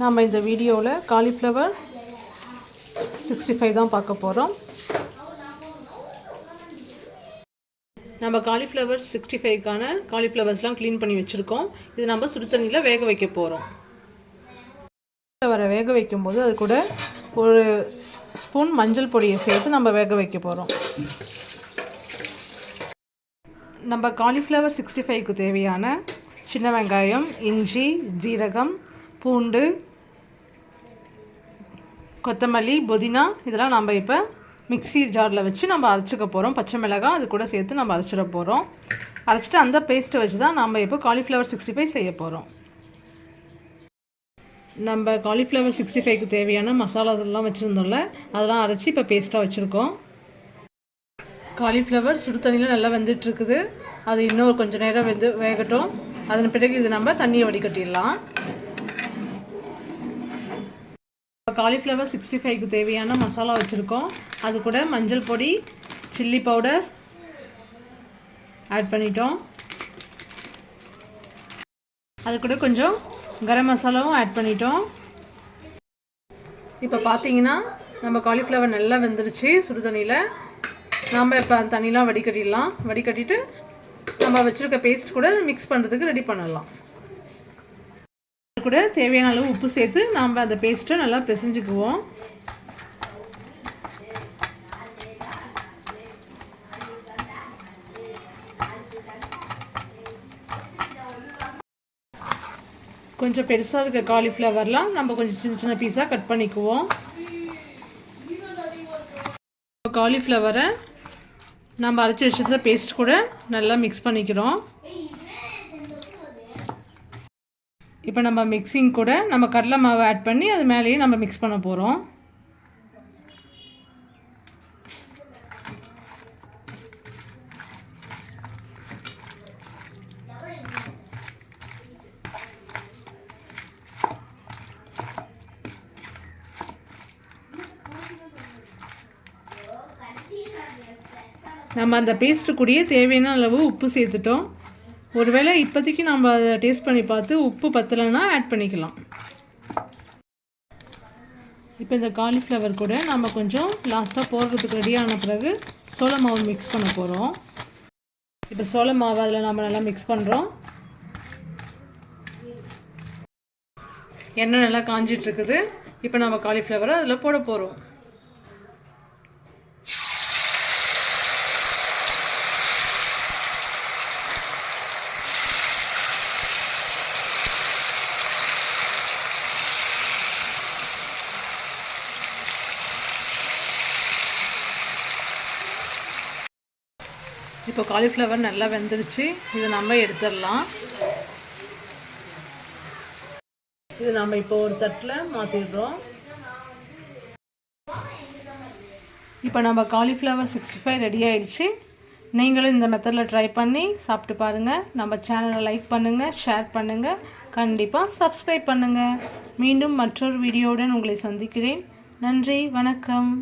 நாம் இந்த வீடியோவில் காலிஃப்ளவர் 65 தான் பார்க்க போகிறோம். நம்ம காலிஃப்ளவர் 65க்கான காலிஃப்ளவர்ஸ்லாம் க்ளீன் பண்ணி வச்சுருக்கோம். இது நம்ம சுடு தண்ணியில் வேக வைக்க போகிறோம். வேக வைக்கும்போது அது கூட ஒரு ஸ்பூன் மஞ்சள் பொடியை சேர்த்து நம்ம வேக வைக்க போகிறோம். நம்ம காலிஃப்ளவர் 65க்கு தேவையான சின்ன வெங்காயம், இஞ்சி, ஜீரகம், பூண்டு, கொத்தமல்லி, புதினா இதெல்லாம் நம்ம இப்போ மிக்ஸி ஜாரில் வச்சு நம்ம அரைச்சிக்க போகிறோம். பச்சை மிளகாய் அது கூட சேர்த்து நம்ம அரைச்சிட போகிறோம். அரைச்சிட்டு அந்த பேஸ்ட்டை வச்சு தான் நம்ம இப்போ காலிஃப்ளவர் 65 செய்ய போகிறோம். நம்ம காலிஃப்ளவர் 65க்கு தேவையான மசாலாலாம் வச்சுருந்தோம்ல, அதெல்லாம் அரைச்சி இப்போ பேஸ்ட்டாக வச்சுருக்கோம். காலிஃப்ளவர் சுடு தண்ணியில் நல்லா வெந்துட்டுருக்குது. அது இன்னும் கொஞ்சம் நேரம் வேகட்டும். அதன் பிறகு இது நம்ம தண்ணியை வடிகட்டிடலாம். காலிஃப்ளவர் 65க்கு தேவையான மசாலா வச்சுருக்கோம். அது கூட மஞ்சள் பொடி, சில்லி பவுடர் ஆட் பண்ணிட்டோம். அது கூட கொஞ்சம் கரம் மசாலாவும் ஆட் பண்ணிட்டோம். இப்போ பார்த்தீங்கன்னா நம்ம காலிஃப்ளவர் நல்லா வெந்துருச்சு சுடு தண்ணியில். நம்ம இப்போ அந்த தண்ணியெலாம் வடிகட்டிடலாம். வடிகட்டிட்டு நம்ம வச்சுருக்க பேஸ்ட் கூட மிக்ஸ் பண்ணுறதுக்கு ரெடி பண்ணலாம். கூட தேவையான அளவு உப்பு சேர்த்து நாம் அந்த பேஸ்ட்டை நல்லா பிசைஞ்சுக்குவோம். கொஞ்சம் பெருசாக இருக்க காலிஃப்ளவர்லாம் நம்ம கொஞ்சம் சின்ன சின்ன பீஸாக கட் பண்ணிக்குவோம். காலிஃப்ளவரை நம்ம அரைச்சி வச்சிருந்த பேஸ்ட் கூட நல்லா மிக்ஸ் பண்ணிக்கிறோம். இப்போ நம்ம மிக்சிங் கூட நம்ம கடலை மாவு ஆட் பண்ணி அது மேலேயே நம்ம மிக்ஸ் பண்ண போகிறோம். நம்ம அந்த பேஸ்ட்டு கூடயே தேவையான அளவு உப்பு சேர்த்துட்டோம். ஒருவேளை இப்போதைக்கு நம்ம அதை டேஸ்ட் பண்ணி பார்த்து உப்பு பத்தலைன்னா ஆட் பண்ணிக்கலாம். இப்போ இந்த காலிஃப்ளவர் கூட நம்ம கொஞ்சம் லாஸ்ட்டாக போடுறதுக்கு ரெடியான பிறகு சோள மாவு மிக்ஸ் பண்ண போகிறோம். இப்போ சோள மாவு அதில் நம்ம நல்லா மிக்ஸ் பண்ணுறோம். எண்ணெய் நல்லா காஞ்சிட்ருக்குது. இப்போ நம்ம காலிஃப்ளவரை அதில் போட போகிறோம். இப்போ காலிஃப்ளவர் நல்லா வெந்துருச்சு. இது நம்ம எடுத்துடலாம். இது நம்ம இப்போ ஒரு தட்டில் மாற்றிடுறோம். இப்போ நம்ம காலிஃப்ளவர் 65 ரெடி ஆயிடுச்சு. நீங்களும் இந்த மெத்தடில் ட்ரை பண்ணி சாப்பிட்டு பாருங்கள். நம்ம சேனலை லைக் பண்ணுங்கள், ஷேர் பண்ணுங்கள், கண்டிப்பாக சப்ஸ்கிரைப் பண்ணுங்கள். மீண்டும் மற்றொரு வீடியோவுடன் உங்களை சந்திக்கிறேன். நன்றி, வணக்கம்.